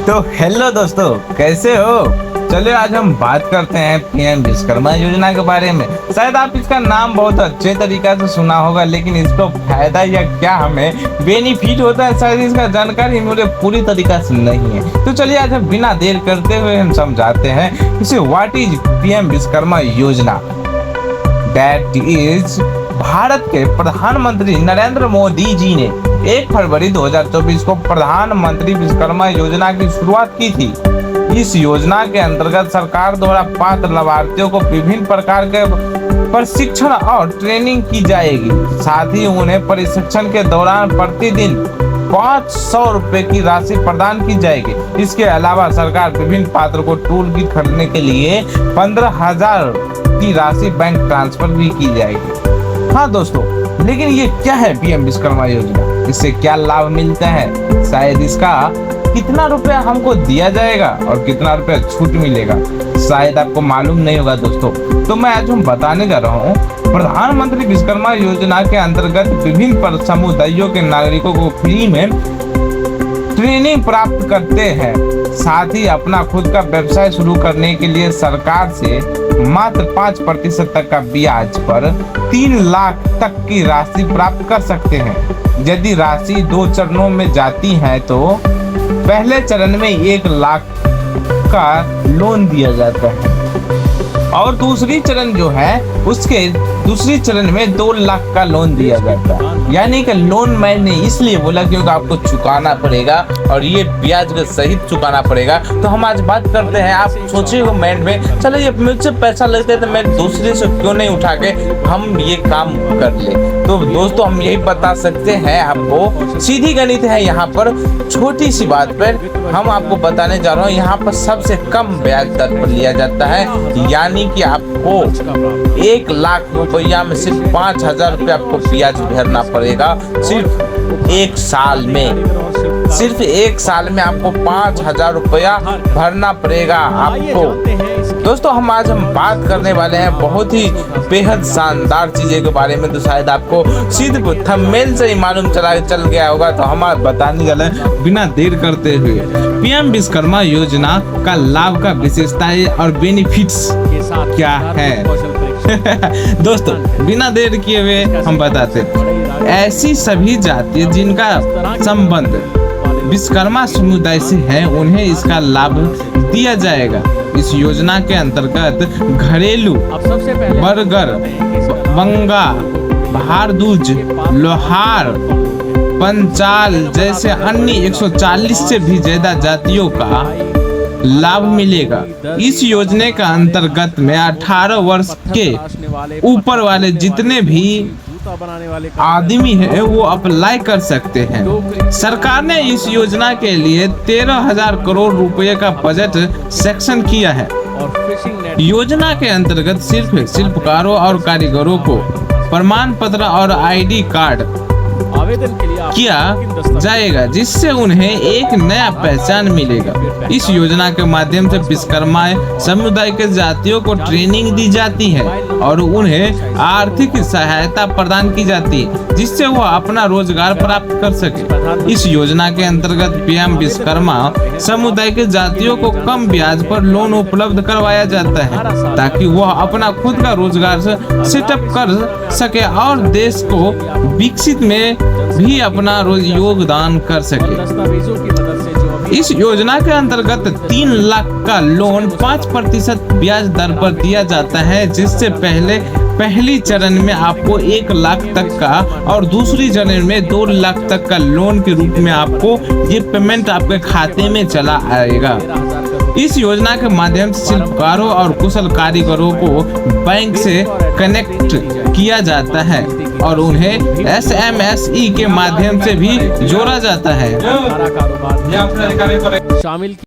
तो हेलो दोस्तों, कैसे हो। चलिए आज हम बात करते हैं पीएम विश्वकर्मा योजना के बारे में। शायद आप इसका नाम बहुत अच्छे तरीका से सुना होगा, लेकिन इसको फायदा या क्या हमें बेनिफिट होता है शायद इसका जानकारी मुझे पूरी तरीका से नहीं है। तो चलिए आज हम बिना देर करते हुए हम समझाते हैं इसे। व्हाट इज पीएम विश्वकर्मा योजना? दैट इज भारत के प्रधानमंत्री नरेंद्र मोदी जी ने 1 फरवरी 2024 को प्रधानमंत्री विश्वकर्मा योजना की शुरुआत की थी। इस योजना के अंतर्गत सरकार द्वारा पात्र लाभार्थियों को विभिन्न प्रकार के प्रशिक्षण और ट्रेनिंग की जाएगी। साथ ही उन्हें प्रशिक्षण के दौरान प्रतिदिन 500 रुपए की राशि प्रदान की जाएगी। इसके अलावा सरकार विभिन्न पात्र को टूल किट खरीदने के लिए 15,000 की राशि बैंक ट्रांसफर भी की जाएगी। हाँ दोस्तों, लेकिन ये क्या है पीएम विश्वकर्मा योजना? इससे क्या लाभ मिलता है? शायद इसका कितना रुपया हमको दिया जाएगा और कितना रुपया छूट मिलेगा, शायद आपको मालूम नहीं होगा दोस्तों। तो मैं आज हम बताने जा रहा हूँ। प्रधानमंत्री विश्वकर्मा योजना के अंतर्गत विभिन्न समुदायों के नागरिकों को फ्री में ट्रेनिंग प्राप्त करते हैं। साथ ही अपना खुद का व्यवसाय शुरू करने के लिए सरकार से मात्र 5% तक का ब्याज पर 3 लाख तक की राशि प्राप्त कर सकते हैं। यदि राशि 2 चरणों में जाती है तो पहले चरण में 1 लाख का लोन दिया जाता है और दूसरी चरण जो है उसके दूसरी चरण में 2 लाख का लोन दिया जाता है। यानी कि लोन मैंने इसलिए बोला क्योंकि आपको चुकाना पड़ेगा और ये ब्याज के सहित चुकाना पड़ेगा। तो हम आज बात करते हैं। आप सोचे हो माइंड में, चलो ये मुझसे पैसा लेते तो मैं दूसरे से क्यों नहीं उठा के हम ये काम कर ले। तो दोस्तों हम यही बता सकते हैं आपको, सीधी गणित है यहाँ पर। छोटी सी बात पर हम आपको बताने जा रहा हूँ। यहाँ पर सबसे कम ब्याज दर पर लिया जाता है, यानी कि आपको 1 लाख रुपया में सिर्फ 5,000 रुपये आपको ब्याज भरना पड़ेगा। सिर्फ 1 साल में, सिर्फ 1 साल में आपको 5,000 रुपया भरना पड़ेगा आपको। दोस्तों हम आज बात करने वाले हैं बहुत ही बेहद शानदार चीजें के बारे में। तो शायद आपको सिर्फ थंबनेल से ही मालूम चल गया होगा। तो हम आज बताने वाले हैं बिना देर करते हुए पीएम विश्वकर्मा योजना का लाभ का विशेषताएं और बेनिफिट्स क्या है। दोस्तों बिना देर किए हुए हम बताते हैं। ऐसी सभी जाति जिनका संबंध विश्वकर्मा समुदाय से है उन्हें इसका लाभ दिया जाएगा। इस योजना के अंतर्गत घरेलू बर्गर, बंगा, भारदूज, लोहार, पंचाल जैसे अन्य 140 से भी ज्यादा जातियों का लाभ मिलेगा। इस योजना का अंतर्गत में 18 वर्ष के ऊपर वाले जितने भी आदमी है वो अप्लाई कर सकते हैं। सरकार ने इस योजना के लिए 13,000 करोड़ रुपए का बजट सेक्शन किया है। योजना के अंतर्गत सिर्फ शिल्पकारों और कारीगरों को प्रमाण पत्र और ID कार्ड आवेदन के लिए किया जाएगा, जिससे उन्हें एक नया पहचान मिलेगा। इस योजना के माध्यम से विश्वकर्मा समुदाय के जातियों को ट्रेनिंग दी जाती है और उन्हें आर्थिक सहायता प्रदान की जाती है, जिससे वो अपना रोजगार प्राप्त कर सके। इस योजना के अंतर्गत पीएम विश्वकर्मा समुदाय के जातियों को कम ब्याज पर लोन उपलब्ध करवाया जाता है, ताकि वह अपना खुद का रोजगार सेटअप कर सके और देश को विकसित में भी अपना योगदान कर सके। इस योजना के अंतर्गत 3 लाख का लोन 5% ब्याज दर पर दिया जाता है, जिससे पहली चरण में आपको 1 लाख तक का और दूसरी चरण में 2 लाख तक का लोन के रूप में आपको ये पेमेंट आपके खाते में चला आएगा। इस योजना के माध्यम से शिल्पकारों और कुशल कारीगरों को बैंक से कनेक्ट किया जाता है और उन्हें SMSE के माध्यम से भी जोड़ा जाता है।